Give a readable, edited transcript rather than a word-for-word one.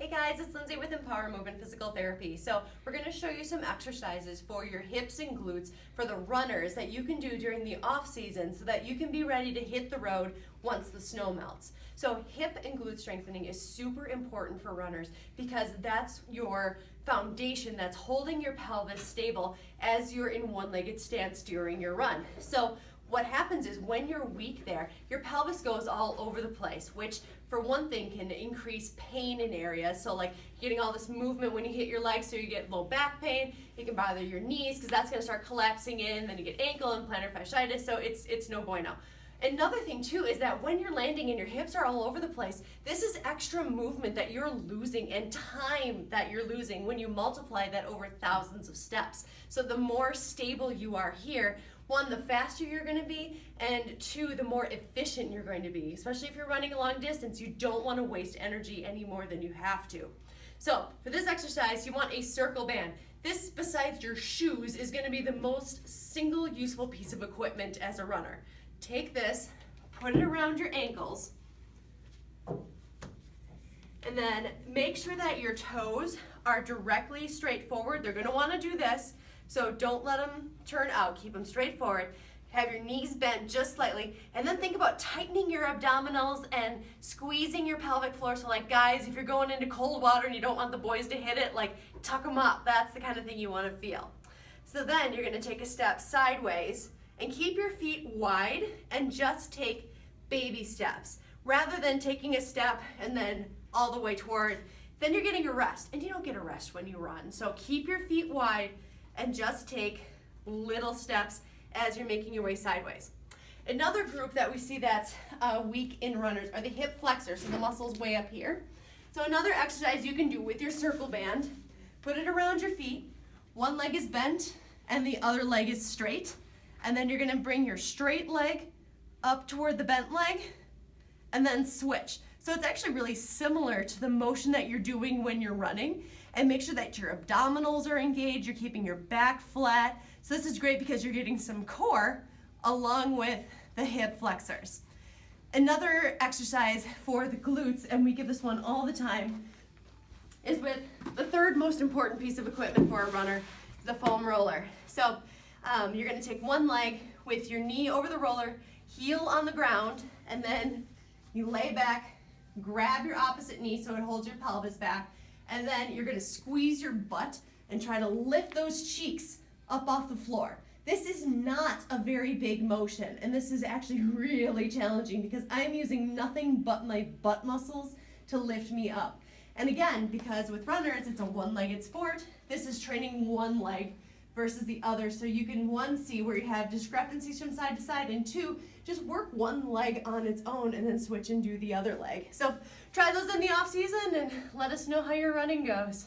Hey guys, it's Lindsay with Empower Movement Physical Therapy. So we're going to show you some exercises for your hips and glutes for the runners that you can do during the off season so that you can be ready to hit the road once the snow melts. So hip and glute strengthening is super important for runners because that's your foundation that's holding your pelvis stable as you're in one-legged stance during your run. So what happens is when you're weak there, your pelvis goes all over the place, which for one thing can increase pain in areas. So like getting all this movement when you hit your legs, so you get low back pain. It can bother your knees because that's going to start collapsing in. Then you get ankle and plantar fasciitis. So it's no bueno. Another thing too is that when you're landing and your hips are all over the place, this is extra movement that you're losing and time that you're losing when you multiply that over thousands of steps. So the more stable you are here, one, the faster you're going to be, and two, the more efficient you're going to be. Especially if you're running a long distance, you don't want to waste energy any more than you have to. So for this exercise, you want a circle band. This, besides your shoes, is going to be the most single useful piece of equipment as a runner. Take this, put it around your ankles, and then make sure that your toes are directly straight forward. They're going to want to do this, so don't let them turn out. Keep them straight forward. Have your knees bent just slightly, and then think about tightening your abdominals and squeezing your pelvic floor. So like guys, if you're going into cold water and you don't want the boys to hit it, like tuck them up. That's the kind of thing you want to feel. So then you're going to take a step sideways and keep your feet wide and just take baby steps. Rather than taking a step and then all the way toward, then you're getting a rest. And you don't get a rest when you run. So keep your feet wide and just take little steps as you're making your way sideways. Another group that we see that's weak in runners are the hip flexors, so the muscles way up here. So another exercise you can do with your circle band, put it around your feet, one leg is bent and the other leg is straight. And then you're going to bring your straight leg up toward the bent leg and then switch. So it's actually really similar to the motion that you're doing when you're running. And make sure that your abdominals are engaged, you're keeping your back flat. So this is great because you're getting some core along with the hip flexors. Another exercise for the glutes, and we give this one all the time, is with the third most important piece of equipment for a runner, the foam roller. So you're going to take one leg with your knee over the roller, heel on the ground, and then you lay back, grab your opposite knee so it holds your pelvis back, and then you're going to squeeze your butt and try to lift those cheeks up off the floor. This is not a very big motion, and this is actually really challenging because I'm using nothing but my butt muscles to lift me up. And again, because with runners, it's a one-legged sport, this is training one leg versus the other, so you can, one, see where you have discrepancies from side to side, and two, just work one leg on its own and then switch and do the other leg. So try those in the off season and let us know how your running goes.